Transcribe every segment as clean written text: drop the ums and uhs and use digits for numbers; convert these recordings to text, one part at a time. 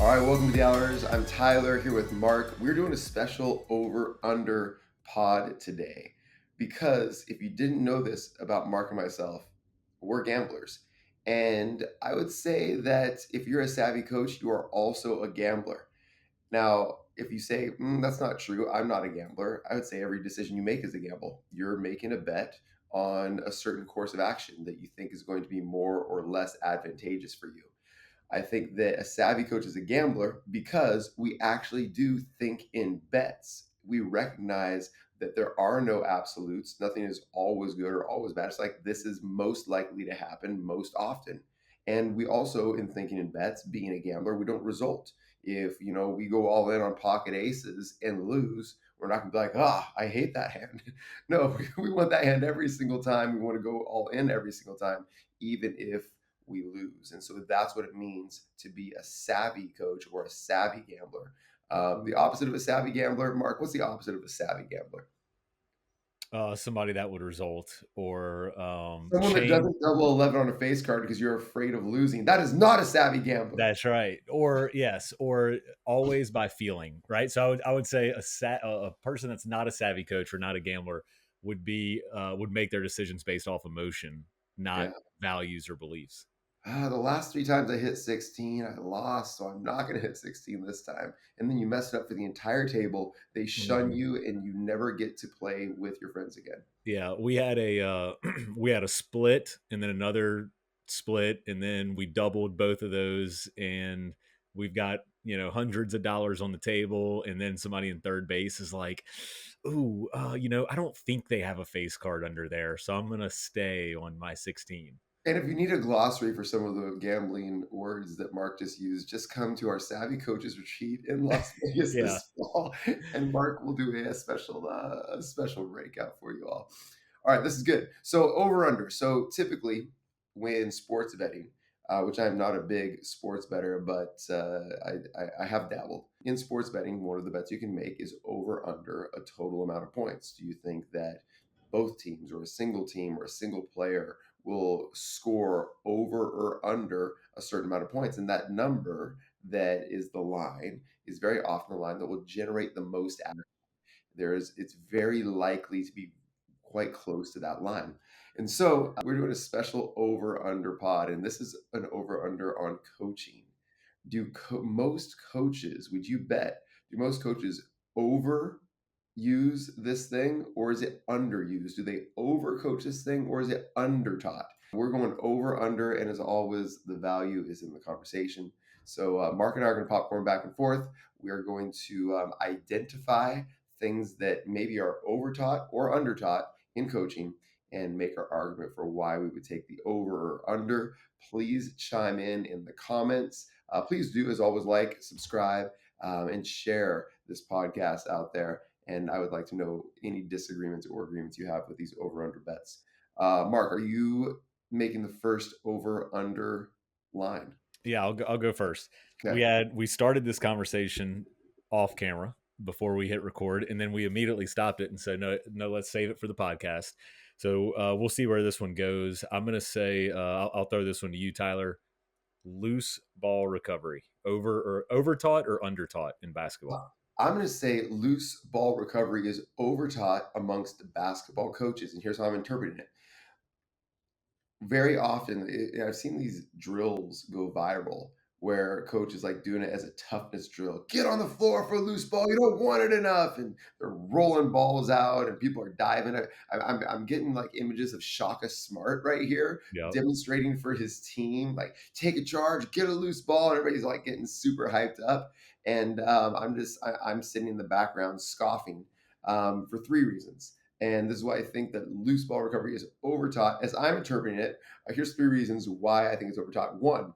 All right, welcome to the Hours. I'm Tyler here with Mark. We're doing a special over-under pod today because if you didn't know this about Mark and myself, we're gamblers. And I would say that if you're a savvy coach, you are also a gambler. Now, if you say, that's not true, I'm not a gambler, I would say every decision you make is a gamble. You're making a bet on a certain course of action that you think is going to be more or less advantageous for you. I think that a savvy coach is a gambler because we actually do think in bets. We recognize that there are no absolutes. Nothing is always good or always bad. It's like this is most likely to happen most often. And we also, in thinking in bets, being a gambler, we don't result. If we go all in on pocket aces and lose, we're not gonna be like, I hate that hand. No, we want that hand every single time. We want to go all in every single time, even if we lose. And so that's what it means to be a savvy coach or a savvy gambler. The opposite of a savvy gambler, Mark, what's the opposite of a savvy gambler? Somebody that would result or Someone that change. doesn't double 11 on a face card because you're afraid of losing. That is not a savvy gambler. That's right. Or yes, or always by feeling, right? So I would say a person that's not a savvy coach or not a gambler would make their decisions based off emotion, not Yeah. values or beliefs. The last three times I hit 16, I lost, so I'm not going to hit 16 this time. And then you mess it up for the entire table. They shun Mhm. you, and you never get to play with your friends again. Yeah, we had a we had a split and then another split and then we doubled both of those and we've got hundreds of dollars on the table and then somebody in third base is like, "Ooh, I don't think they have a face card under there, so I'm gonna stay on my 16." And if you need a glossary for some of the gambling words that Mark just used, just come to our Savvy Coaches Retreat in Las Vegas Yeah. this fall, and Mark will do a special breakout for you all. All right, this is good. So over under. So typically, when sports betting, which I'm not a big sports better, but I have dabbled in sports betting. One of the bets you can make is over under a total amount of points. Do you think that both teams, or a single team, or a single player will score over or under a certain amount of points? And that number that is the line is very often the line that will generate the most action. It's very likely to be quite close to that line. And so we're doing a special over under pod, and this is an over under on coaching. Most coaches, would you bet, do most coaches over use this thing, or is it underused? Do they overcoach this thing, or is it undertaught? We're going over under, and as always, the value is in the conversation. So Mark and I are going to popcorn back and forth. We are going to identify things that maybe are overtaught or undertaught in coaching and make our argument for why we would take the over or under. Please chime in the comments. Please do, as always, like, subscribe, and share this podcast out there. And I would like to know any disagreements or agreements you have with these over-under bets. Mark, are you making the first over-under line? Yeah, I'll go first. Okay. We started this conversation off camera before we hit record, and then we immediately stopped it and said, no, let's save it for the podcast. So we'll see where this one goes. I'm gonna say I'll throw this one to you, Tyler. Loose ball recovery, over taught or under taught in basketball. I'm going to say loose ball recovery is overtaught amongst basketball coaches. And here's how I'm interpreting it. Very often, I've seen these drills go viral where coaches like doing it as a toughness drill. Get on the floor for a loose ball. You don't want it enough. And they're rolling balls out and people are diving. I'm getting like images of Shaka Smart right here Yep. demonstrating for his team, like take a charge, get a loose ball. And everybody's like getting super hyped up. And I'm sitting in the background scoffing for three reasons. And this is why I think that loose ball recovery is overtaught. As I'm interpreting it, here's three reasons why I think it's overtaught. One,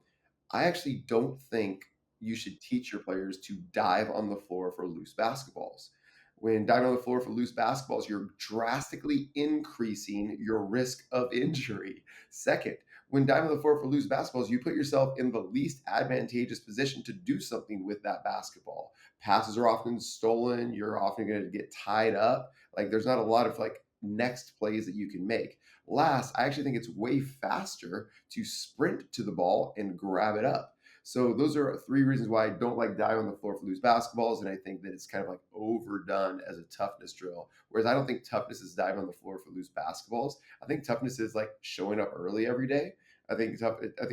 I actually don't think you should teach your players to dive on the floor for loose basketballs. When diving on the floor for loose basketballs, you're drastically increasing your risk of injury. Second, when diving on the floor for loose basketballs, you put yourself in the least advantageous position to do something with that basketball. Passes are often stolen. You're often going to get tied up. Like there's not a lot of like next plays that you can make. Last, I actually think it's way faster to sprint to the ball and grab it up. So those are three reasons why I don't like diving on the floor for loose basketballs, and I think that it's kind of like overdone as a toughness drill. Whereas I don't think toughness is diving on the floor for loose basketballs. I think toughness is like showing up early every day. I think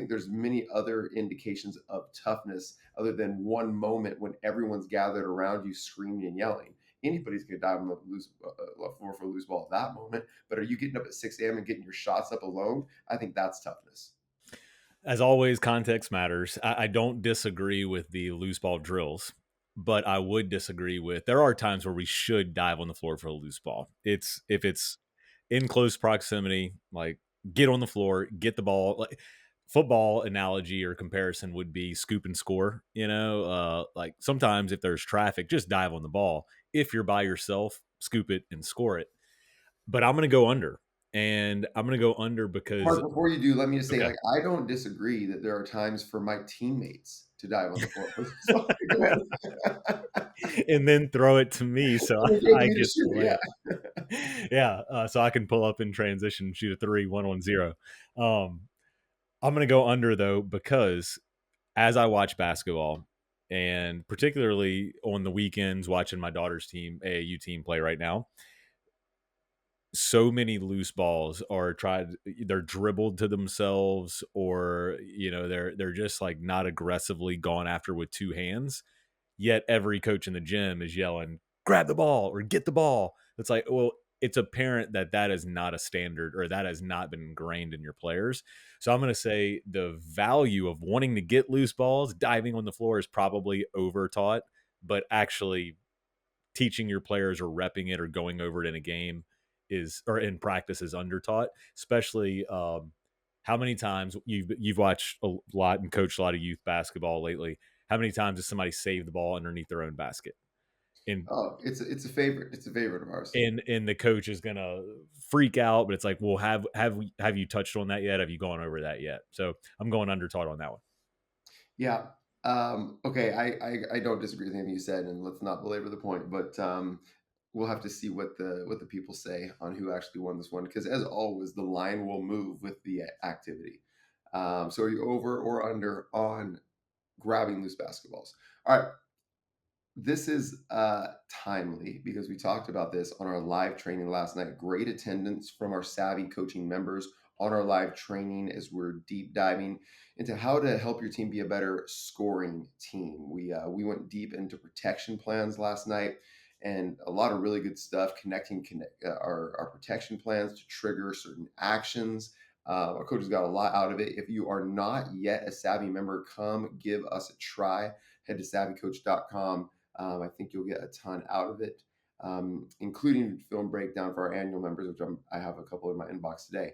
there's many other indications of toughness other than one moment when everyone's gathered around you screaming and yelling. Anybody's going to dive on the floor for a loose ball at that moment. But are you getting up at 6 a.m. and getting your shots up alone? I think that's toughness. As always, context matters. I don't disagree with the loose ball drills, but I would disagree with there are times where we should dive on the floor for a loose ball. It's if it's in close proximity, like get on the floor, get the ball. Like football analogy or comparison would be scoop and score. Like sometimes if there's traffic, just dive on the ball. If you're by yourself, scoop it and score it. But I'm going to go under, and I'm going to go under because Mark, before you do, let me just say, okay, like, I don't disagree that there are times for my teammates to dive on the floor for loose balls. Go ahead. and then throw it to me so Throw it I to me to get shoot. the Yeah. layup. Yeah, so I can pull up in transition, shoot a three, 1-on-0. Um, I'm going to go under though because as I watch basketball, and particularly on the weekends, watching my daughter's team, AAU team, play right now, so many loose balls are tried. They're dribbled to themselves, or they're just like not aggressively gone after with two hands. Yet every coach in the gym is yelling, grab the ball or get the ball. It's like, well, it's apparent that that is not a standard or that has not been ingrained in your players. So I'm going to say the value of wanting to get loose balls, diving on the floor is probably over taught, but actually teaching your players or repping it or going over it in a game is or in practice is under taught, especially how many times you've watched a lot and coached a lot of youth basketball lately. How many times does somebody save the ball underneath their own basket? And Oh, it's a favorite. It's a favorite of ours. and the coach is gonna freak out, but it's like, well, have you touched on that yet? Have you gone over that yet? So I'm going under taught on that one. Yeah. Okay. I don't disagree with anything you said, and let's not belabor the point. But we'll have to see what the people say on who actually won this one, because as always, the line will move with the activity. So are you over or under on grabbing loose basketballs? All right. This is timely because we talked about this on our live training last night. Great attendance from our SAVI coaching members on our live training as we're deep diving into how to help your team be a better scoring team. We went deep into protection plans last night and a lot of really good stuff connecting our protection plans to trigger certain actions. Our coaches got a lot out of it. If you are not yet a SAVI member, come give us a try. Head to savvycoach.com. I think you'll get a ton out of it, including film breakdown for our annual members, which I have a couple in my inbox today.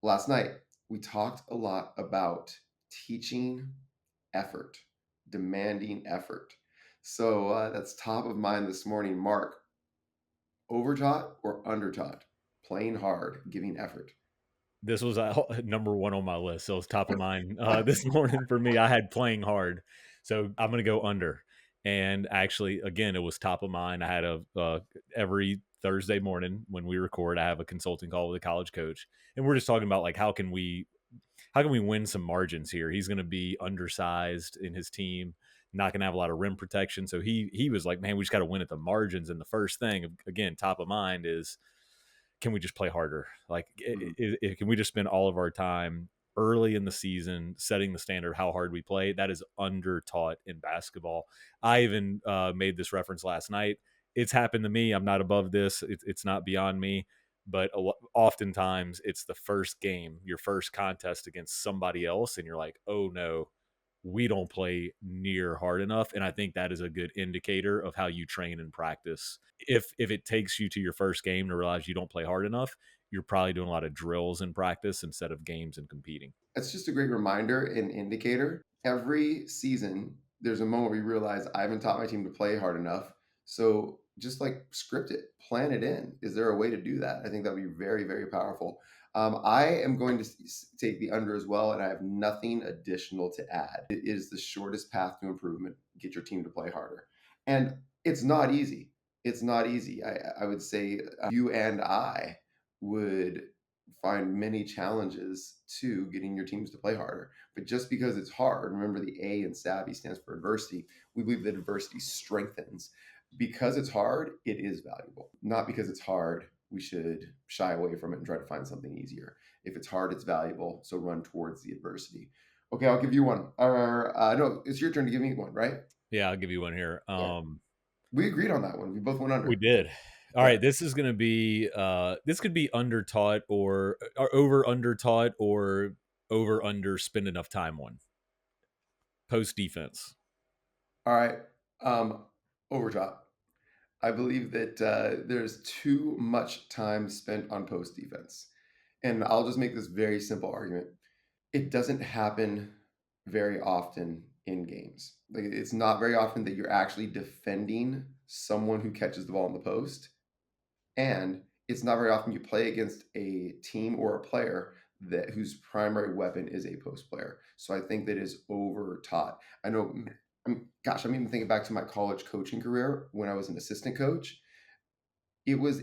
Last night, we talked a lot about teaching effort, demanding effort. So that's top of mind this morning. Mark, overtaught or undertaught? Playing hard, giving effort. This was number one on my list, so it was top of mind this morning for me. I had playing hard, so I'm going to go under. And actually, again, it was top of mind. I had every Thursday morning when we record, I have a consulting call with a college coach, and we're just talking about like how can we win some margins here? He's going to be undersized in his team, not going to have a lot of rim protection. So he was like, man, we just got to win at the margins. And the first thing, again, top of mind is, can we just play harder? Like, Mm. can we just spend all of our time early in the season setting the standard of how hard we play? That is under taught in basketball. I even made this reference last night. It's happened to me. I'm not above this. It's not beyond me. But oftentimes it's the first game, your first contest against somebody else, and you're like, oh no, we don't play near hard enough. And I think that is a good indicator of how you train and practice. If it takes you to your first game to realize you don't play hard enough, you're probably doing a lot of drills in practice instead of games and competing. That's just a great reminder and indicator. Every season, there's a moment where you realize I haven't taught my team to play hard enough. So just like script it, plan it in. Is there a way to do that? I think that'd be very, very powerful. I am going to take the under as well, and I have nothing additional to add. It is the shortest path to improvement. Get your team to play harder. And it's not easy. It's not easy. I would say you and I would find many challenges to getting your teams to play harder. But just because it's hard, remember the A in SAVI stands for adversity. We believe that adversity strengthens. Because it's hard, it is valuable. Not because it's hard, we should shy away from it and try to find something easier. If it's hard, it's valuable. So run towards the adversity. Okay, I'll give you one. Or no, it's your turn to give me one, right? Yeah, I'll give you one here. Yeah, we agreed on that one. We both went We under. did. All Yeah. right, this is going to be this could be undertaught or over undertaught or over under spend enough time on post defense. All right. Overtop. I believe that there's too much time spent on post defense. And I'll just make this very simple argument. It doesn't happen very often in games. Like it's not very often that you're actually defending someone who catches the ball in the post. And it's not very often you play against a team or a player that whose primary weapon is a post player. So I think that is over taught. I know, gosh, I'm even thinking back to my college coaching career when I was an assistant coach. It was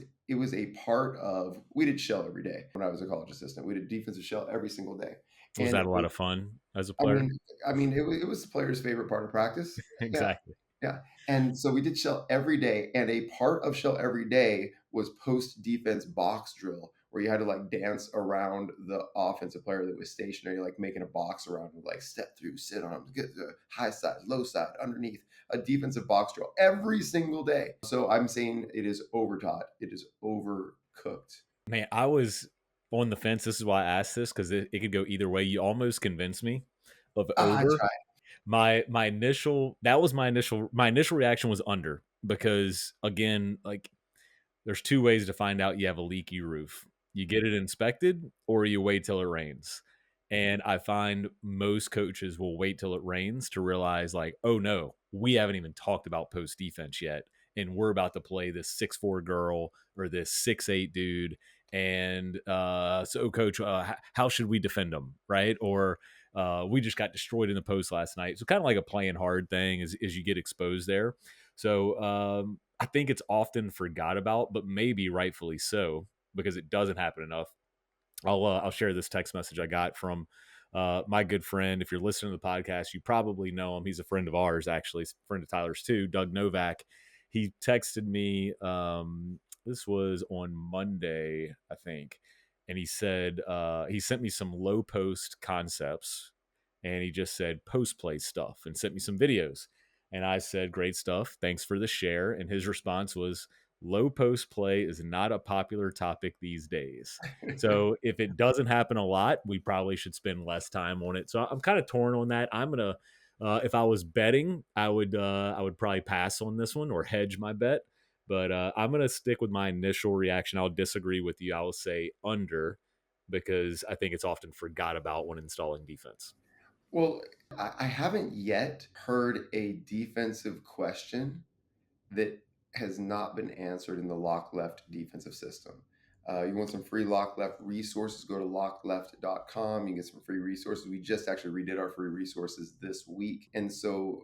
a part of we did shell every day when I was a college assistant. We did defensive shell every single day, Was and that a lot of fun as a I player? mean, it was the player's favorite part of practice. Yeah, Exactly. yeah. And so we did shell every day, and a part of shell every day was post defense box drill, where you had to like dance around the offensive player that was stationary, like making a box around him, like step through, sit on him, get the high side, low side, underneath a defensive box drill every single day. So I'm saying it is overtaught, it is overcooked. Man, I was on the fence. This is why I asked this because it could go either way. You almost convinced me of I over. tried. My initial that was my initial reaction was under because again, like there's two ways to find out you have a leaky roof. You get it inspected or you wait till it rains. And I find most coaches will wait till it rains to realize, like, oh no, we haven't even talked about post defense yet. And we're about to play this 6'4" girl or this 6'8" dude. And so, coach, how should we defend them? Right. Or we just got destroyed in the post last night. So, kind of like a playing hard thing as you get exposed there. So, I think it's often forgot about, but maybe rightfully so because it doesn't happen enough. I'll share this text message I got from my good friend. If you're listening to the podcast, you probably know him. He's a friend of ours, actually, a friend of Tyler's too. Doug Novak. He texted me. This was on Monday, I think, and he said he sent me some low post concepts, and he just said post play stuff and sent me some videos. And I said, great stuff. Thanks for the share. And his response was, low post play is not a popular topic these days. So if it doesn't happen a lot, we probably should spend less time on it. So I'm kind of torn on that. I'm gonna, if I was betting, I would probably pass on this one or hedge my bet. But I'm gonna stick with my initial reaction. I'll disagree with you. I will say under because I think it's often forgot about when installing defense. Well, I haven't yet heard a defensive question that has not been answered in the lock left defensive system. You want some free lock left resources, go to lockleft.com. You can get some free resources. We just actually redid our free resources this week. And so,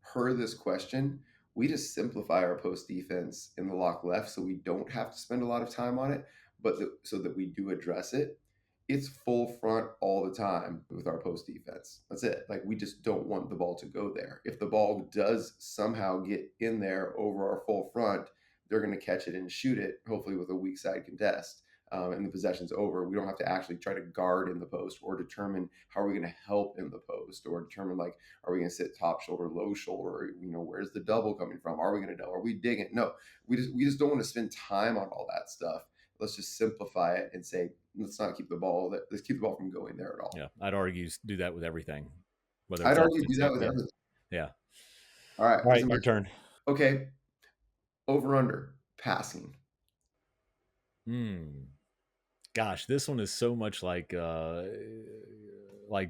per this question, we just simplify our post defense in the lock left so we don't have to spend a lot of time on it, but so that we do address it. It's full front all the time with our post defense. That's it. Like we just don't want the ball to go there. If the ball does somehow get in there over our full front, they're going to catch it and shoot it, hopefully with a weak side contest. And the possession's over. We don't have to actually try to guard in the post or determine how are we going to help in the post or determine like, are we going to sit top shoulder, low shoulder? Where's the double coming from? Are we going to double? Are we digging? No, we just don't want to spend time on all that stuff. Let's just simplify it and say, let's not keep the ball. Let's keep the ball from going there at all. Yeah, I'd argue do that with everything, whether it's I'd argue offense do or that with defense. everything. Yeah. All right, All this right, is my your turn. okay. Over under passing. Hmm. Gosh, this one is so much like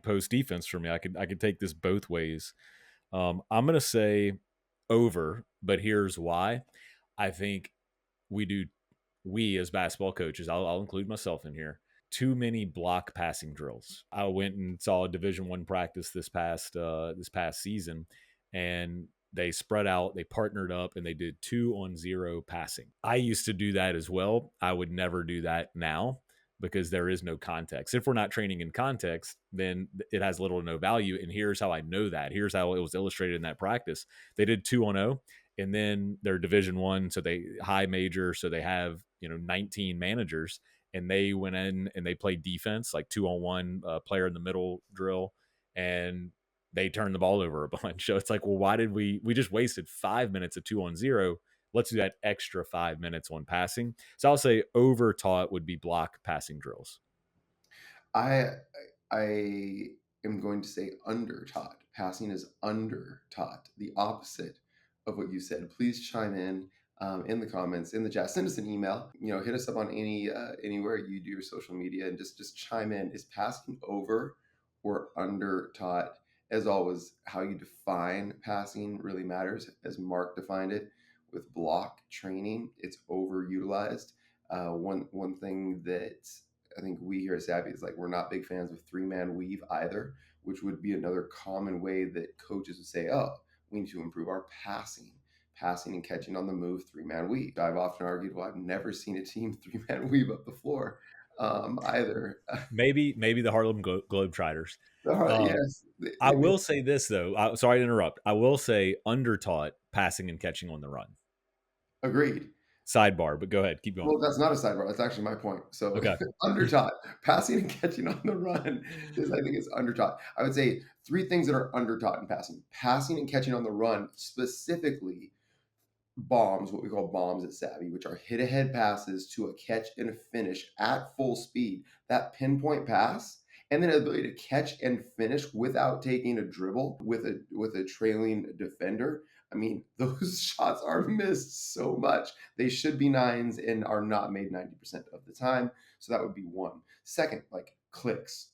post defense for me. I could take this both ways. I'm gonna say over, but here's why. I think we do we as basketball coaches, I'll include myself in here, too many block passing drills. I went and saw a Division 1 practice this past season, and they spread out, they partnered up, and they did 2-on-0 passing. I used to do that as well. I would never do that now. because there is no context. If we're not training in context, then it has little to no value. And here's how I know that. Here's how it was illustrated in that practice. They did 2-0, and then they're Division One, so they high major, so they have 19 managers, and they went in and they played defense like 2-on-1, player in the middle drill, and they turned the ball over a bunch. So it's like, well, why did we just wasted 5 minutes of 2-on-0? Let's do that extra 5 minutes on passing. So I'll say over taught would be block passing drills. I I am going to say under taught. Passing is under taught, the opposite of what you said. Please chime in the comments, in the chat. Send us an email. Hit us up on anywhere you do your social media, and just chime in. Is passing over or under taught? As always, how you define passing really matters. As Mark defined it, with block training, it's overutilized. One thing that I think we here at SAVI is like, we're not big fans of 3-man weave either, which would be another common way that coaches would say, oh, we need to improve our passing and catching on the move, 3-man weave. I've often argued, well, I've never seen a team 3-man weave up the floor either. Maybe the Harlem Globetrotters. Um, Yes, I they may. will say this though. Sorry to interrupt. I will say under taught passing and catching on the run. Agreed. Sidebar, but go ahead, keep going. Well, that's not a sidebar. That's actually my point. So Okay. undertaught, passing and catching on the run is, I think, is undertaught. I would say three things that are undertaught in passing: passing and catching on the run, specifically bombs, what we call bombs at SAVI, which are hit ahead passes to a catch and a finish at full speed. That pinpoint pass, and then the ability to catch and finish without taking a dribble with a trailing defender. I mean, those shots are missed so much. They should be nines and are not made 90% of the time. So that would be one. Second, like clicks.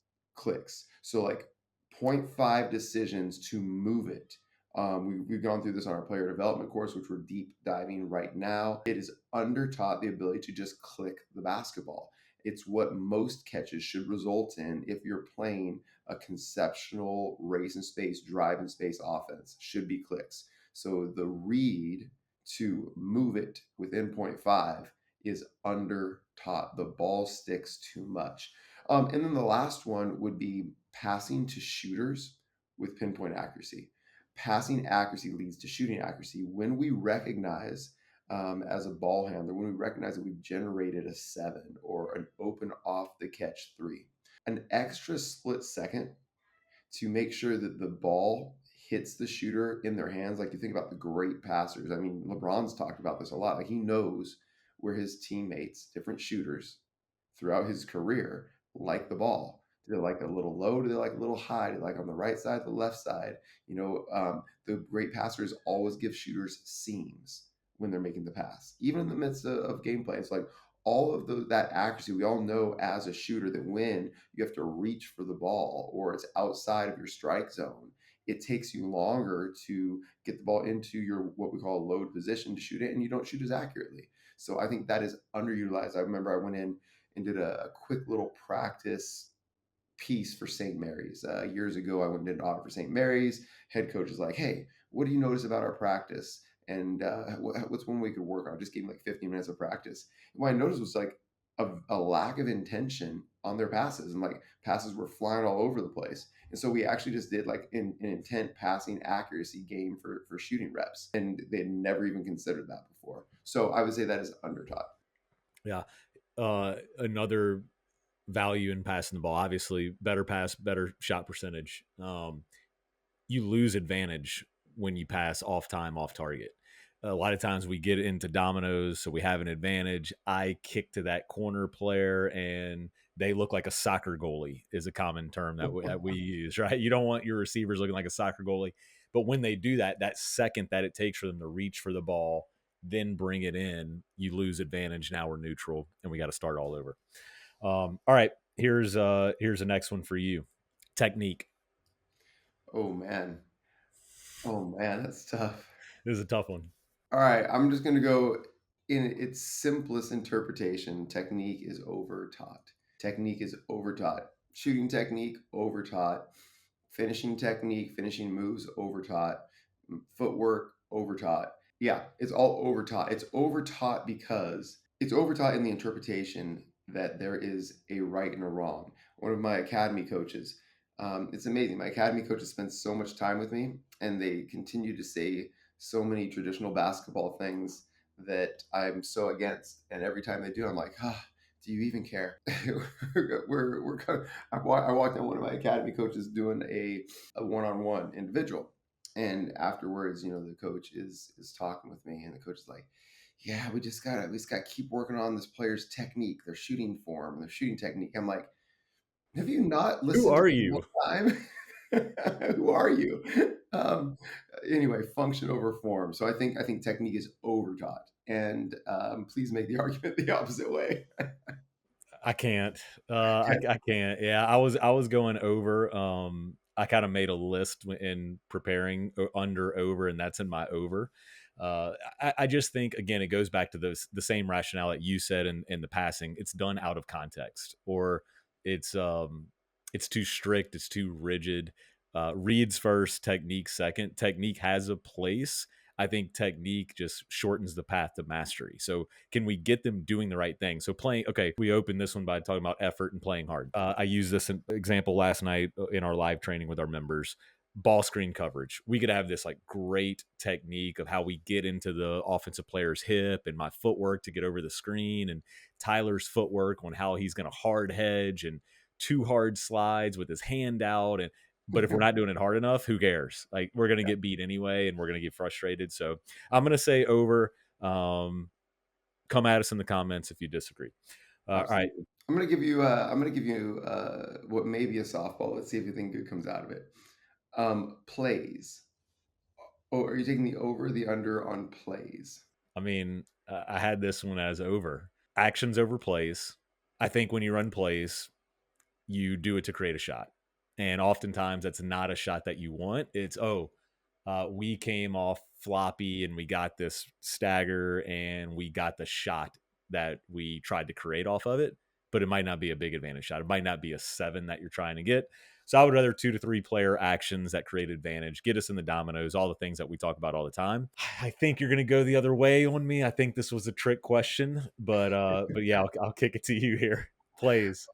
So like 0.5 decisions to move it. We've gone through this on our player development course, which we're deep diving right now. It is undertaught the ability to just click the basketball. It's what most catches should result in if you're playing a conceptual race in space, drive in space offense, should be clicks. So the read to move it within 0.5 is undertaught. The ball sticks too much. And then the last one would be passing to shooters with pinpoint accuracy. Passing accuracy leads to shooting accuracy. When we recognize, as a ball handler, when we recognize that we've generated a 7 or an open off the catch 3, an extra split second to make sure that the ball hits the shooter in their hands. Like, you think about the great passers. I mean, LeBron's talked about this a lot. Like, he knows where his teammates, different shooters throughout his career, like the ball. Do they like a little low? Do they like a little high? Do they like on the right side, the left side? The great passers always give shooters seams when they're making the pass, even in the midst of gameplay. It's like all of that accuracy. We all know as a shooter that when you have to reach for the ball or it's outside of your strike zone, it takes you longer to get the ball into your what we call load position to shoot it, and you don't shoot as accurately. So I think that is underutilized. I remember I went in and did a quick little practice piece for St. Mary's. Years ago, I went and did an audit for St. Mary's. Head coach is like, hey, what do you notice about our practice? And what's one we could work on? Just gave me like 15 minutes of practice. And what I noticed was like a lack of intention on their passes, and like passes were flying all over the place. And so we actually just did like an intent passing accuracy game for shooting reps, and they had never even considered that before. So I would say that is undertaught. Yeah. Another value in passing the ball, obviously, better pass, better shot percentage. You lose advantage when you pass off time, off target. A lot of times we get into dominoes, so we have an advantage. I kick to that corner player, and they look like a soccer goalie is a common term that we use, right? You don't want your receivers looking like a soccer goalie. But when they do that, that second that it takes for them to reach for the ball, then bring it in, you lose advantage. Now we're neutral, and we got to start all over. All right, here's the next one for you. Technique. Oh man. Oh man, that's tough. This is a tough one. All right, I'm just going to go in its simplest interpretation. Technique is overtaught. Technique is overtaught. Shooting technique, overtaught. Finishing technique, finishing moves, overtaught. Footwork, overtaught. Yeah, it's all overtaught. It's overtaught because it's overtaught in the interpretation that there is a right and a wrong. One of my academy coaches, it's amazing. My academy coaches spend so much time with me, and they continue to say so many traditional basketball things that I'm so against. And every time they do, I'm like, ah, do you even care? we're kind of, I walked on one of my academy coaches doing a one-on-one individual, and afterwards, the coach is talking with me, and the coach is like, yeah, we just gotta keep working on this player's technique, their shooting form, their shooting technique. I'm like, have you not Who listened to are me one you? time? Who are you? Um, anyway, function over form. So I think technique is overtaught, and please make the argument the opposite way. I can't. I can't. Yeah, I was going over. I kind of made a list in preparing under over, and that's in my over. I just think again it goes back to the same rationale that you said in the passing. It's done out of context, or it's um it's too strict. It's too rigid. Reads first, technique second. Technique has a place. I think technique just shortens the path to mastery. So can we get them doing the right thing? So playing, okay, we opened this one by talking about effort and playing hard. I used this example last night in our live training with our members. Ball screen coverage. We could have this like great technique of how we get into the offensive player's hip and my footwork to get over the screen, and Tyler's footwork on how he's going to hard hedge and two hard slides with his hand out. And but if we're not doing it hard enough, who cares? Like we're going to Yeah, get beat anyway, and we're going to get frustrated. So I'm going to say over. Come at us in the comments if you disagree. All right. absolutely. I'm gonna give you what may be a softball. Let's see if anything good comes out of it. Plays. Oh, are you taking the over or the under on plays? I mean, I had this one as over. Actions over plays. I think when you run plays, you do it to create a shot. And oftentimes that's not a shot that you want. It's, we came off floppy and we got this stagger and we got the shot that we tried to create off of it, but it might not be a big advantage shot. It might not be a seven that you're trying to get. So I would rather 2 to 3 player actions that create advantage, get us in the dominoes, all the things that we talk about all the time. I think you're going to go the other way on me. I think this was a trick question, but yeah, I'll kick it to you here. Plays.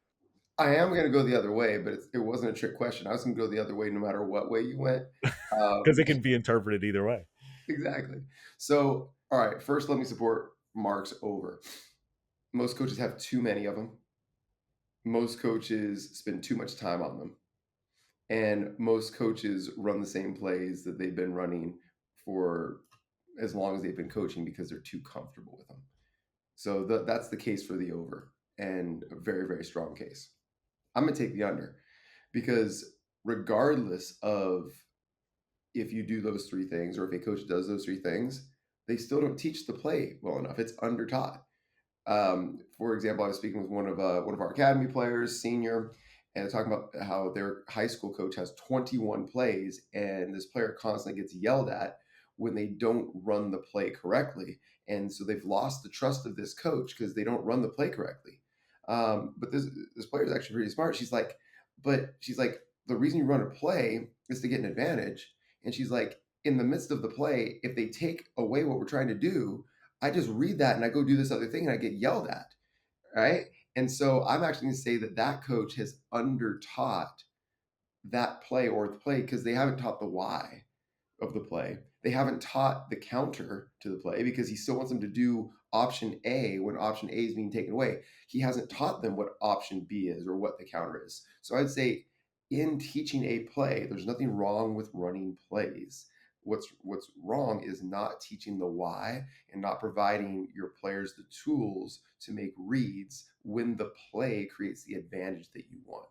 I am going to go the other way, but it wasn't a trick question. I was going to go the other way no matter what way you went. Because Um, it can be interpreted either way. exactly. So, all right, first let me support Mark's over. Most coaches have too many of them. Most coaches spend too much time on them. And most coaches run the same plays that they've been running for as long as they've been coaching because they're too comfortable with them. So that's the case for the over, and a very, very strong case. I'm going to take the under because regardless of if you do those three things or if a coach does those three things, they still don't teach the play well enough. It's undertaught. For example, I was speaking with one of our academy players, senior, and talking about how their high school coach has 21 plays, and this player constantly gets yelled at when they don't run the play correctly, and so they've lost the trust of this coach because they don't run the play correctly. But this player is actually pretty smart. She's like, the reason you run a play is to get an advantage, and she's like, in the midst of the play, if they take away what we're trying to do, I just read that and I go do this other thing and I get yelled at, right? And so I'm actually going to say that that coach has undertaught that play or the play because they haven't taught the why of the play. They haven't taught the counter to the play because he still wants them to do option A when option A is being taken away. He hasn't taught them what option B is or what the counter is. So I'd say in teaching a play, there's nothing wrong with running plays. What's wrong is not teaching the why and not providing your players the tools to make reads when the play creates the advantage that you want.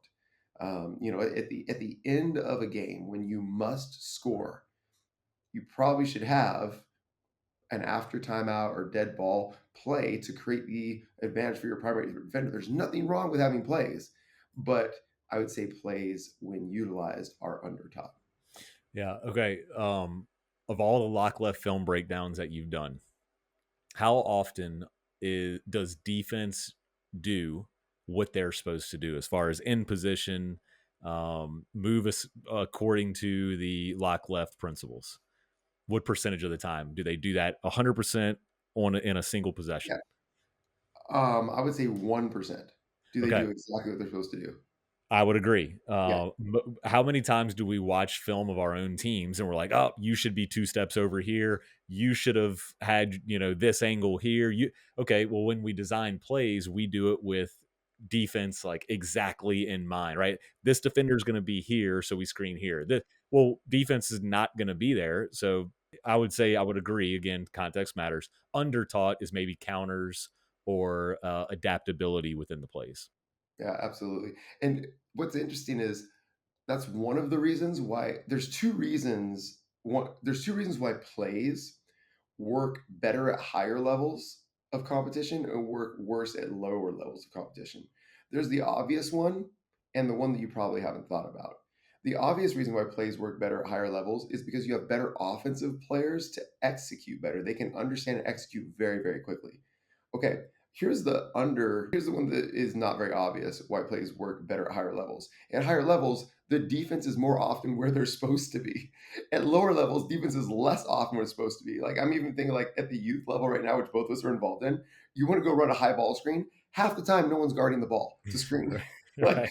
At the end of a game when you must score, you probably should have an after timeout or dead ball play to create the advantage for your primary defender. There's nothing wrong with having plays, but I would say plays when utilized are under top. Yeah. Okay. Of all the lock left film breakdowns that you've done, how often does defense do what they're supposed to do as far as in position, move us according to the lock left principles? What percentage of the time do they do that? 100% in a single Yeah, possession? I would say 1%. Do they Okay. do exactly what they're supposed to do? I would agree. Yeah. How many times do we watch film of our own teams and we're like, "Oh, you should be 2 steps over here. You should have had, this angle here." Okay, well, when we design plays, we do it with defense like exactly in mind, right? This defender is going to be here, so we screen here. Well, defense is not going to be there, so I would say I would agree. Again, context matters. Undertaught is maybe counters or adaptability within the plays. Yeah, absolutely. And what's interesting is that's one of the reasons why there's 2 reasons why plays work better at higher levels of competition and work worse at lower levels of competition. There's the obvious one and the one that you probably haven't thought about. The obvious reason why plays work better at higher levels is because you have better offensive players to execute better. They can understand and execute very, very quickly. Okay, here's the one that is not very obvious why plays work better at higher levels. At higher levels, the defense is more often where they're supposed to be. At lower levels, defense is less often where it's supposed to be. Like I'm even thinking like at the youth level right now, which both of us are involved in, you want to go run a high ball screen, half the time no one's guarding the ball to screen. Right.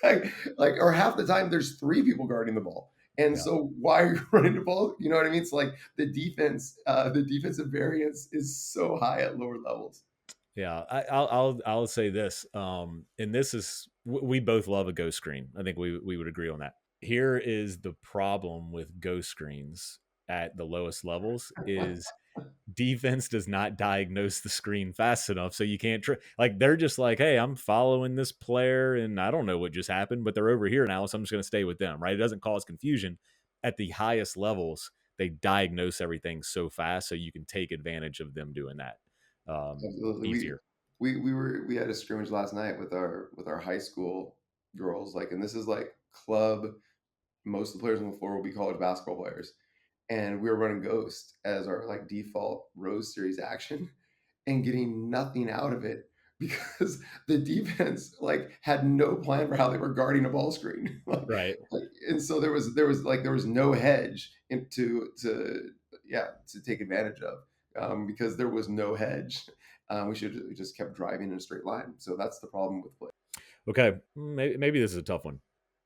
like, Right. or half the time there's 3 people guarding the ball. And Yeah. so why are you running the ball? You know what I mean? It's like the defensive variance is so high at lower levels. Yeah, I'll say this, and this is we both love a ghost screen. I think we would agree on that. Here is the problem with ghost screens at the lowest levels is defense does not diagnose the screen fast enough, so you can't like they're just like, hey, I'm following this player, and I don't know what just happened, but they're over here now, so I'm just going to stay with them. Right? It doesn't cause confusion at the highest levels. They diagnose everything so fast, so you can take advantage of them doing that Absolutely. easier. We had a scrimmage last night with our high school girls, like, and this is like club. Most of the players on the floor will be college basketball players, and we were running Ghost as our like default Rose Series action, and getting nothing out of it because the defense like had no plan for how they were guarding a ball screen. Right. And so there was no hedge to yeah to take advantage of because there was no hedge. We just kept driving in a straight line. So that's the problem with play. Okay, maybe this is a tough one.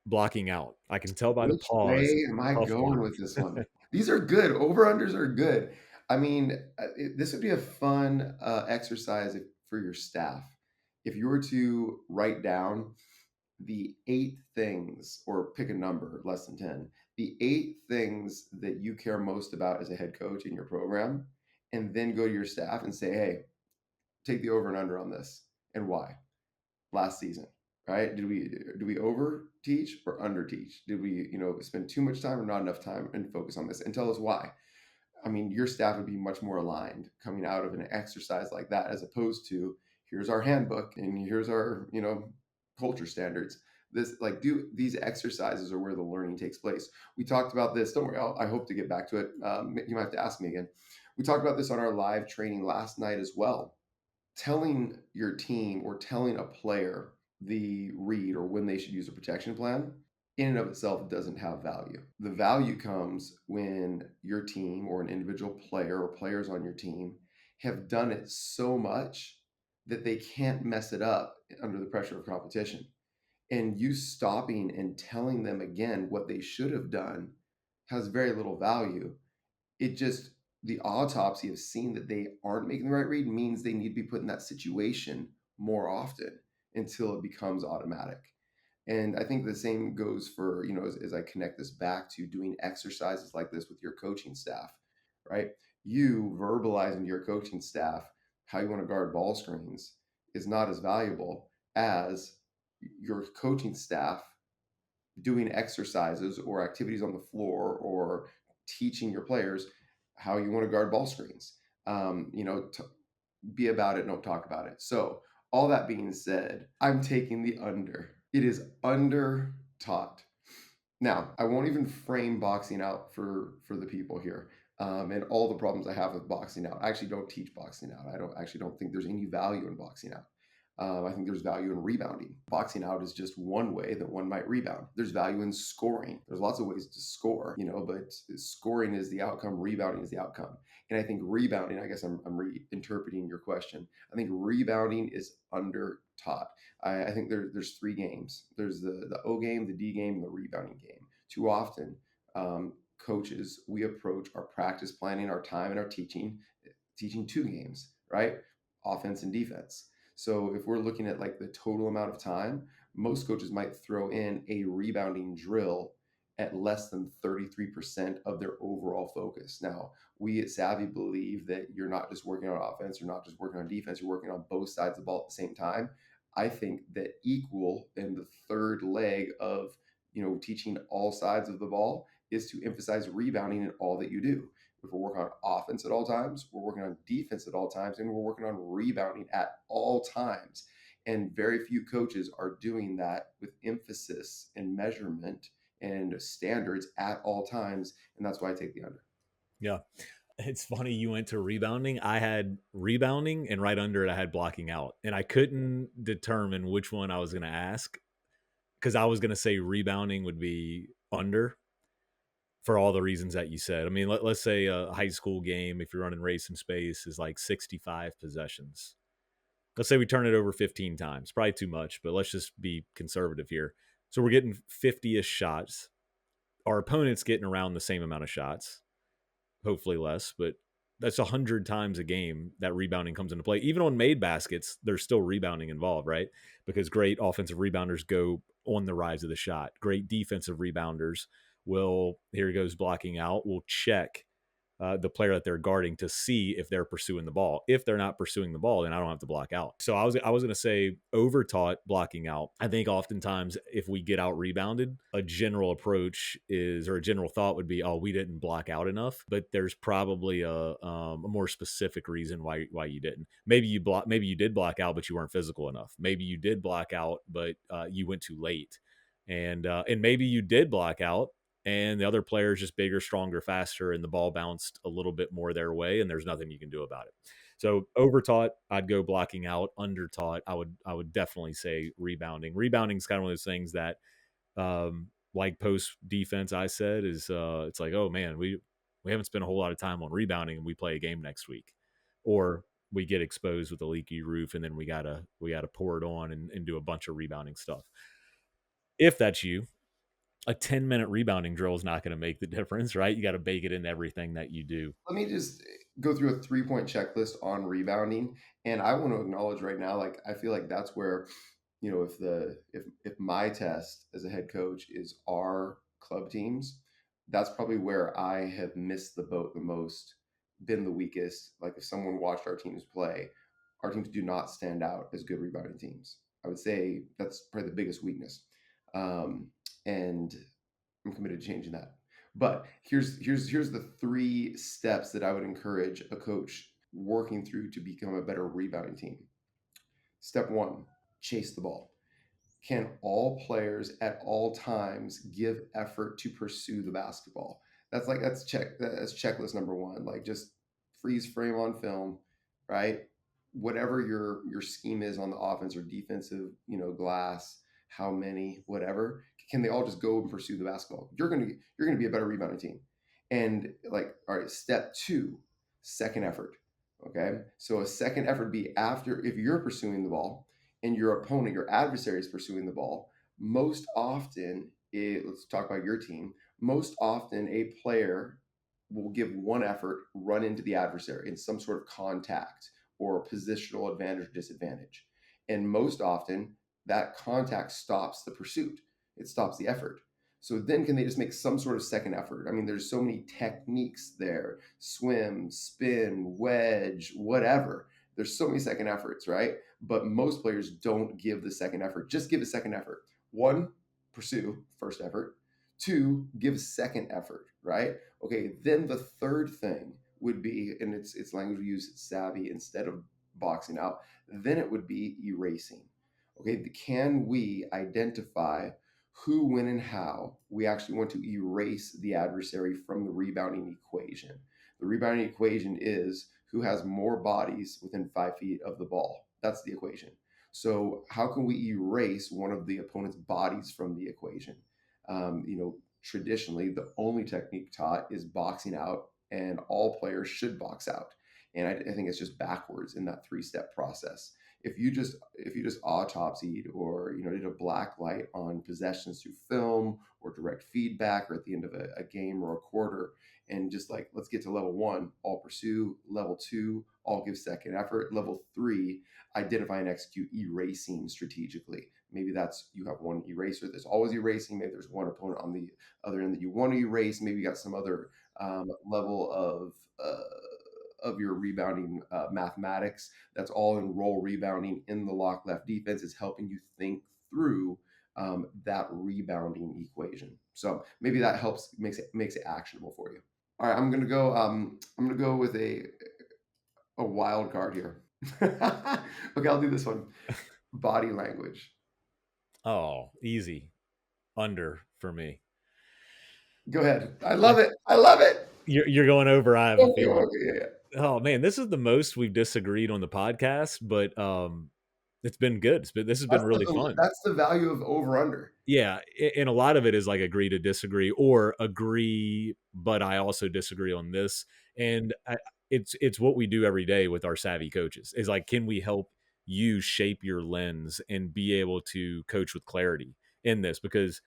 Blocking out. I can tell by the Which pause. way It's am a I tough going one. with this one? These are good. Over unders are good. I mean, this would be a fun exercise for your staff. If you were to write down the 8 things, or pick a number less than 10, the 8 things that you care most about as a head coach in your program, and then go to your staff and say, hey, take the over and under on this and why last season, right? Did we over teach or under teach? Did we spend too much time or not enough time and focus on this? And tell us why. I mean, your staff would be much more aligned coming out of an exercise like that as opposed to here's our handbook and here's our culture standards. This like do these exercises are where the learning takes place. We talked about this. Don't worry, I hope to get back to it. You might have to ask me again. We talked about this on our live training last night as well. Telling your team or telling a player the read or when they should use a protection plan in and of itself doesn't have value. The value comes when your team or an individual player or players on your team have done it so much that they can't mess it up under the pressure of competition. And you stopping and telling them again what they should have done has very little value. It just the autopsy of seeing that they aren't making the right read means they need to be put in that situation more often until it becomes automatic. And I think the same goes for, as I connect this back to doing exercises like this with your coaching staff, right? You verbalizing to your coaching staff how you want to guard ball screens is not as valuable as your coaching staff doing exercises or activities on the floor or teaching your players how you want to guard ball screens. Be about it, don't talk about it. So, all that being said, I'm taking the under. It is under taught. Now, I won't even frame boxing out for the people here, and all the problems I have with boxing out. I actually don't teach boxing out. I don't think there's any value in boxing out. I think there's value in rebounding. Boxing out is just one way that one might rebound. There's value in scoring. There's lots of ways to score, but scoring is the outcome, rebounding is the outcome. And I think rebounding, I guess I'm reinterpreting your question. I think rebounding is under taught. I think there's three games. There's the O game, the D game, and the rebounding game. Too often, coaches, we approach our practice planning, our time, and our teaching two games, right? Offense and defense. So if we're looking at like the total amount of time, most coaches might throw in a rebounding drill at less than 33% of their overall focus. Now, we at Savvy believe that you're not just working on offense, you're not just working on defense, you're working on both sides of the ball at the same time. I think that equal in the third leg of teaching all sides of the ball is to emphasize rebounding in all that you do. If we're working on offense at all times, we're working on defense at all times, and we're working on rebounding at all times. And very few coaches are doing that with emphasis and measurement and standards at all times. And that's why I take the under. Yeah. It's funny you went to rebounding. I had rebounding, and right under it, I had blocking out. And I couldn't determine which one I was going to ask because I was going to say rebounding would be under for all the reasons that you said. I mean, let's say a high school game, if you're running race in space, is like 65 possessions. Let's say we turn it over 15 times. Probably too much, but let's just be conservative here. So we're getting 50-ish shots. Our opponent's getting around the same amount of shots, hopefully less, but that's 100 times a game that rebounding comes into play. Even on made baskets, there's still rebounding involved, right? Because great offensive rebounders go on the rise of the shot. Great defensive rebounders will, here he goes blocking out, will check the player that they're guarding to see if they're pursuing the ball. If they're not pursuing the ball, then I don't have to block out. So I was going to say over taught blocking out. I think oftentimes if we get out rebounded, a general approach is, or a general thought would be, oh, we didn't block out enough. But there's probably a more specific reason why you didn't. Maybe you did block out, but you weren't physical enough. Maybe you did block out, but you went too late. And maybe you did block out, and the other player is just bigger, stronger, faster, and the ball bounced a little bit more their way, and there's nothing you can do about it. So over taught, I'd go blocking out. Under taught, I would definitely say rebounding. Rebounding is kind of one of those things that, like post defense, I said is it's like, oh man, we haven't spent a whole lot of time on rebounding, and we play a game next week, or we get exposed with a leaky roof, and then we gotta pour it on and do a bunch of rebounding stuff. If that's you, a 10-minute rebounding drill is not going to make the difference, right? You got to bake it into everything that you do. Let me just go through a 3-point checklist on rebounding. And I want to acknowledge right now, like, I feel like that's where, if my test as a head coach is our club teams, that's probably where I have missed the boat the most, been the weakest. Like, if someone watched our teams play, our teams do not stand out as good rebounding teams. I would say that's probably the biggest weakness. And I'm committed to changing that. But here's the 3 steps that I would encourage a coach working through to become a better rebounding team. Step 1, chase the ball. Can all players at all times give effort to pursue the basketball? That's checklist number 1. Like, just freeze frame on film, right? Whatever your scheme is on the offense or defensive, glass, how many, whatever, can they all just go and pursue the basketball? You're gonna be a better rebounding team. And like, all right, step 2, second effort. Okay, so a second effort would be after, if you're pursuing the ball and your opponent, your adversary is pursuing the ball. Most often, let's talk about your team. Most often, a player will give one effort, run into the adversary in some sort of contact or positional advantage or disadvantage, and most often that contact stops the pursuit. It stops the effort. So then can they just make some sort of second effort? I mean, there's so many techniques there: swim, spin, wedge, whatever. There's so many second efforts, right? But most players don't give the second effort. Just give a second effort. 1, pursue, first effort. 2, give second effort, right? Okay, then the third thing would be, and it's language we use, SAVI instead of boxing out, then it would be erasing. Okay, can we identify who, when, and how we actually want to erase the adversary from the rebounding equation? The rebounding equation is who has more bodies within 5 feet of the ball. That's the equation. So how can we erase one of the opponent's bodies from the equation? Traditionally, the only technique taught is boxing out, and all players should box out. And I think it's just backwards in that three-step process. If you just autopsied or did a black light on possessions through film or direct feedback or at the end of a game or a quarter, and just like, let's get to level one, all pursue, level two, all give second effort, level three, identify and execute erasing strategically. Maybe that's, you have one eraser that's always erasing. Maybe there's one opponent on the other end that you want to erase. Maybe you got some other level of your rebounding mathematics. That's all in roll rebounding in the lock left defense is helping you think through that rebounding equation. So maybe that helps, makes it actionable for you. All right, I'm gonna go. I'm gonna go with a wild card here. Okay, I'll do this one. Body language. Oh, easy. Under for me. Go ahead. I I love it. I love it. you're going over, I have a Okay, feeling. okay, yeah, yeah. Oh man, this is the most we've disagreed on the podcast, but it's been good. This has been That's really the fun. that's the value of over under. Yeah, and a lot of it is like agree to disagree or agree, but I also disagree on this. And it's what we do every day with our savvy coaches. Is like, can we help you shape your lens and be able to coach with clarity in this? Because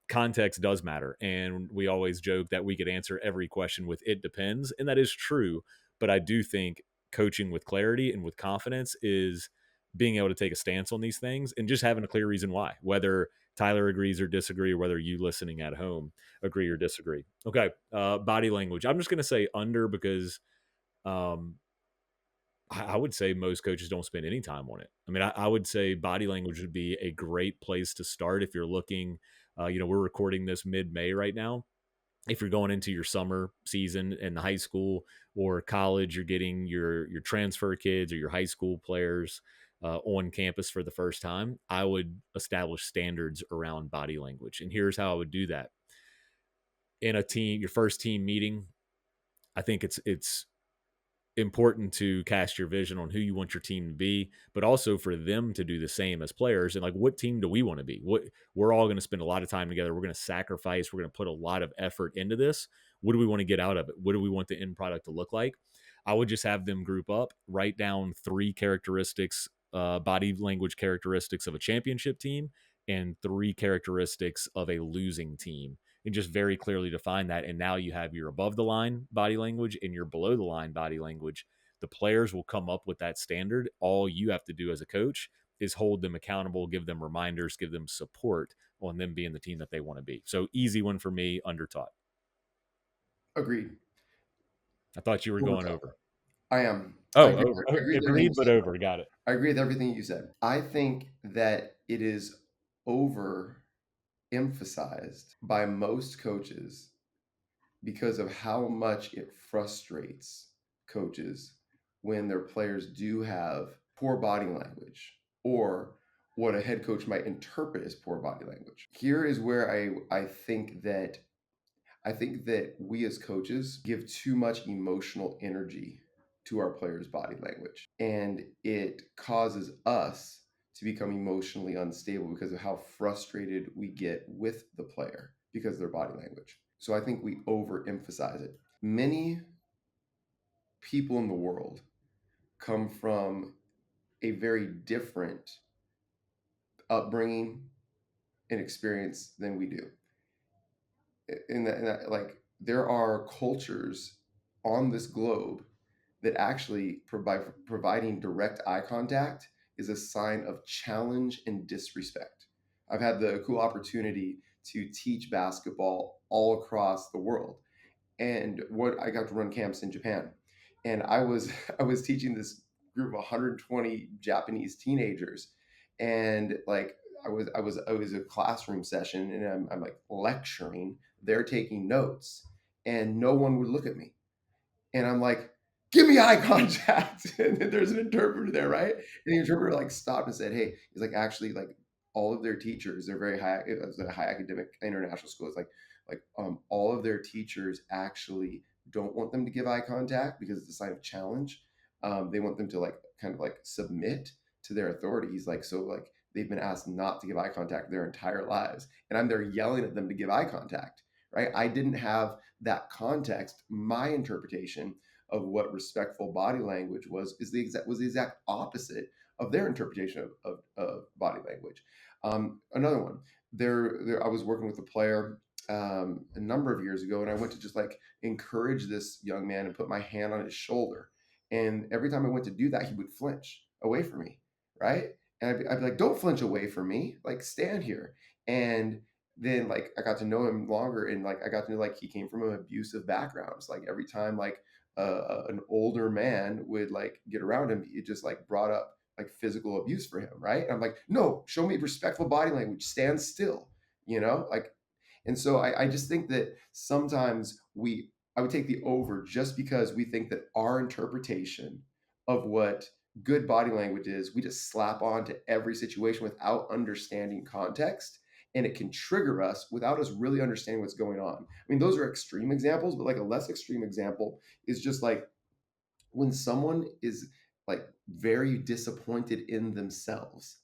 context does matter, and we always joke that we could answer every question with "it depends," and that is true. But I do think coaching with clarity and with confidence is being able to take a stance on these things and just having a clear reason why, whether Tyler agrees or disagree, or whether you listening at home agree or disagree. Okay, body language. I'm just going to say under because um, I would say most coaches don't spend any time on it. I mean, I would say body language would be a great place to start if you're looking. We're recording this mid-May right now. If you're going into your summer season in high school or college, you're getting your transfer kids or your high school players on campus for the first time. I would establish standards around body language, and here's how I would do that. In a team, your first team meeting, I think it's important to cast your vision on who you want your team to be, but also for them to do the same as players. And like, what team do we want to be? What We're all going to spend a lot of time together. We're going to sacrifice. We're going to put a lot of effort into this. What do we want to get out of it? What do we want the end product to look like? I would just have them group up, write down three characteristics, body language characteristics of a championship team, and three characteristics of a losing team, and just very clearly define that. And now you have your above the line body language and your below the line body language. The players will come up with that standard. All you have to do as a coach is hold them accountable, give them reminders, give them support on them being the team that they want to be. So easy one for me, undertaught. Agreed. I thought you were going Overtime. over. I am. I Oh, agree. over. I agree with everything Agreed, you but said. over. Got it. I agree with everything you said. I think that it is over emphasized by most coaches because of how much it frustrates coaches when their players do have poor body language or what a head coach might interpret as poor body language. Here is where I think that we as coaches give too much emotional energy to our players' body language, and it causes us to become emotionally unstable because of how frustrated we get with the player because of their body language. So I think we overemphasize it. Many people in the world come from a very different upbringing and experience than we do. In that, like, there are cultures on this globe that actually providing direct eye contact is a sign of challenge and disrespect. I've had the cool opportunity to teach basketball all across the world, and what I got to run camps in Japan, and I was teaching this group of 120 Japanese teenagers, and like I was a classroom session, and I'm like lecturing. They're taking notes, and no one would look at me, and I'm like, give me eye contact. And then there's an interpreter there, right? And the interpreter like stopped and said, hey, he's like, actually, like, all of their teachers, they're very high, it was a high academic international school. It's like all of their teachers actually don't want them to give eye contact because it's a sign of challenge. They want them to like kind of like submit. to their authority. He's like, so like they've been asked not to give eye contact their entire lives, and I'm there yelling at them to give eye contact. Right? I didn't have that context. My interpretation of what respectful body language was the exact opposite of their interpretation of body language. Another one. I was working with a player a number of years ago, and I went to just like encourage this young man and put my hand on his shoulder. And every time I went to do that, he would flinch away from me, right? And I'd be like, "Don't flinch away from me, like stand here." And then like I got to know him longer, and like I got to know like he came from an abusive background. It's like every time like an older man would like get around him, it just like brought up like physical abuse for him, right? And I'm like, no, show me respectful body language, stand still, like. And so I just think that sometimes I would take the over just because we think that our interpretation of what good body language is, we just slap on to every situation without understanding context. And it can trigger us without us really understanding what's going on. I mean, those are extreme examples, but like a less extreme example is just like when someone is like very disappointed in themselves,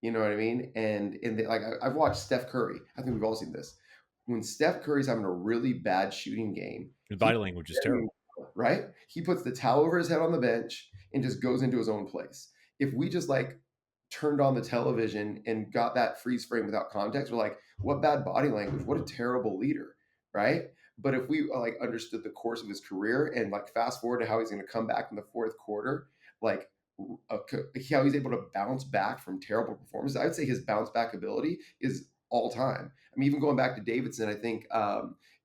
you know what I mean? And they, like I've watched Steph Curry. I think we've all seen this. When Steph Curry's having a really bad shooting game, His he body language is terrible. right? He puts the towel over his head on the bench and just goes into his own place. If we just like turned on the television and got that freeze frame without context, we're like, what bad body language? What a terrible leader, right? But if we like understood the course of his career and like fast forward to how he's going to come back in the fourth quarter, like how he's able to bounce back from terrible performances, I would say his bounce back ability is all time. I mean, even going back to Davidson, I think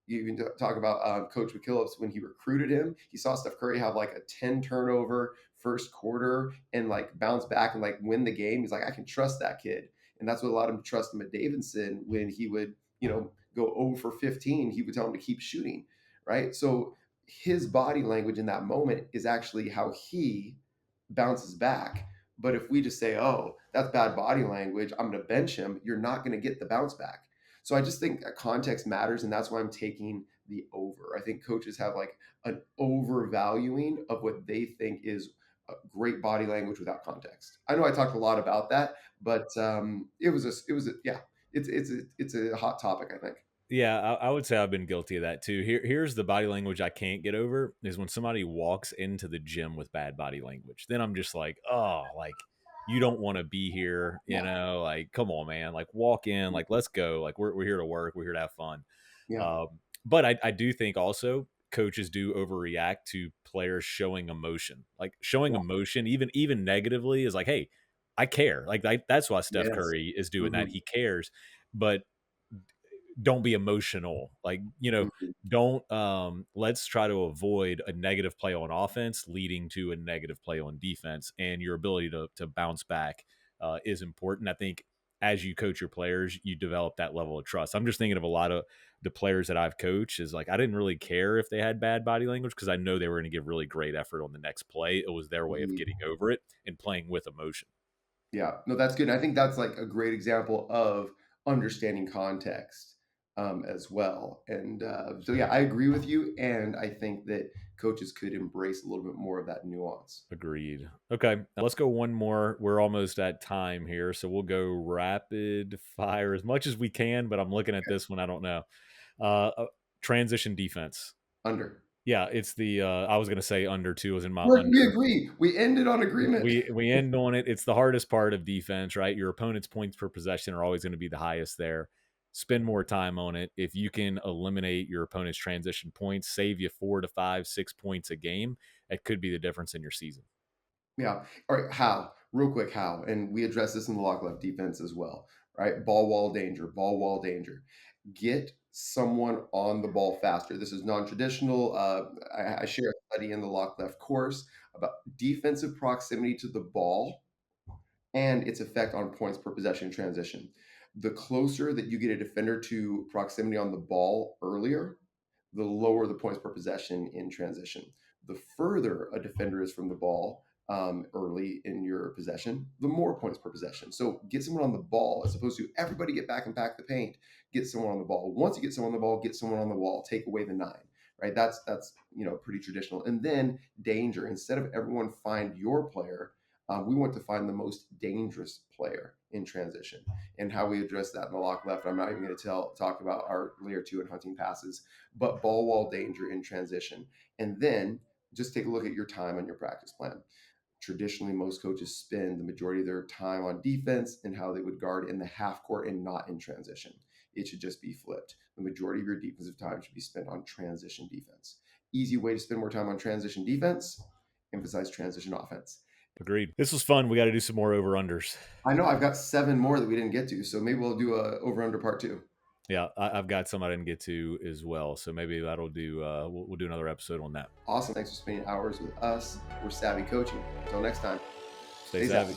you can talk about Coach McKillips when he recruited him. He saw Steph Curry have like a 10 turnover first quarter and like bounce back and like win the game. He's like, I can trust that kid. And that's what allowed him to trust him at Davidson when he would, go 0 for 15. He would tell him to keep shooting, right? So his body language in that moment is actually how he bounces back. But if we just say, oh, that's bad body language, I'm going to bench him, you're not going to get the bounce back. So I just think context matters. And that's why I'm taking the over. I think coaches have like an overvaluing of what they think is great body language without context. I know I talked a lot about that, but yeah, it's a hot topic, I think. Yeah, I would say I've been guilty of that too. Here's the body language I can't get over is when somebody walks into the gym with bad body language. Then I'm just like, oh, like you don't want to be here, Yeah, like come on, man, like walk in, like let's go, like we're here to work, we're here to have fun. yeah, Um, but I do think also coaches do overreact to players showing emotion, like showing yeah. emotion, even negatively, is like, hey, I care, like that's why Steph Yes. Curry is doing that. Hmm. He cares, but don't be emotional, like Hmm. don't let's try to avoid a negative play on offense leading to a negative play on defense, and your ability to bounce back is important. I think as you coach your players, you develop that level of trust. I'm just thinking of a lot of the players that I've coached is like I didn't really care if they had bad body language because I know they were going to give really great effort on the next play. It was their way of getting over it and playing with emotion. Yeah, no, that's good. I think that's like a great example of understanding context as well. And so, yeah, I agree with you. And I think that coaches could embrace a little bit more of that nuance. Agreed. Okay, now let's go one more. We're almost at time here, so we'll go rapid fire as much as we can. But I'm looking at this one. I don't know. Uh, transition defense. Under. Yeah, it's the. I was gonna say under two was in my We under. agree. We ended on agreement. We end on it. It's the hardest part of defense, right? Your opponent's points per possession are always going to be the highest there. Spend more time on it. If you can eliminate your opponent's transition points, save you 4 to 5, 6 points a game, it could be the difference in your season. Yeah. All right. How? Real quick, how? And we address this in the lock left defense as well, right? Ball wall danger, ball wall danger. Get someone on the ball faster. This is non traditional. I share a study in the lock left course about defensive proximity to the ball and its effect on points per possession transition. The closer that you get a defender to proximity on the ball earlier, the lower the points per possession in transition. The further a defender is from the ball early in your possession, the more points per possession. So get someone on the ball as opposed to everybody get back and pack the paint. Get someone on the ball. Once you get someone on the ball, get someone on the wall. Take away the nine. Right. That's pretty traditional. And then danger. Instead of everyone find your player, We want to find the most dangerous player in transition, and how we address that in the lock left. I'm not even going to talk about our layer two and hunting passes, but ball wall danger in transition. And then just take a look at your time on your practice plan. Traditionally, most coaches spend the majority of their time on defense and how they would guard in the half court and not in transition. It should just be flipped. The majority of your defensive time should be spent on transition defense. Easy way to spend more time on transition defense, emphasize transition offense. Agreed. This was fun. We got to do some more over unders. I know I've got 7 more that we didn't get to, so maybe we'll do a over under part 2. Yeah, I've got some I didn't get to as well. So maybe that'll do. We'll do another episode on that. Awesome. Thanks for spending hours with us. We're Savvy Coaching. Until next time, Stay savvy.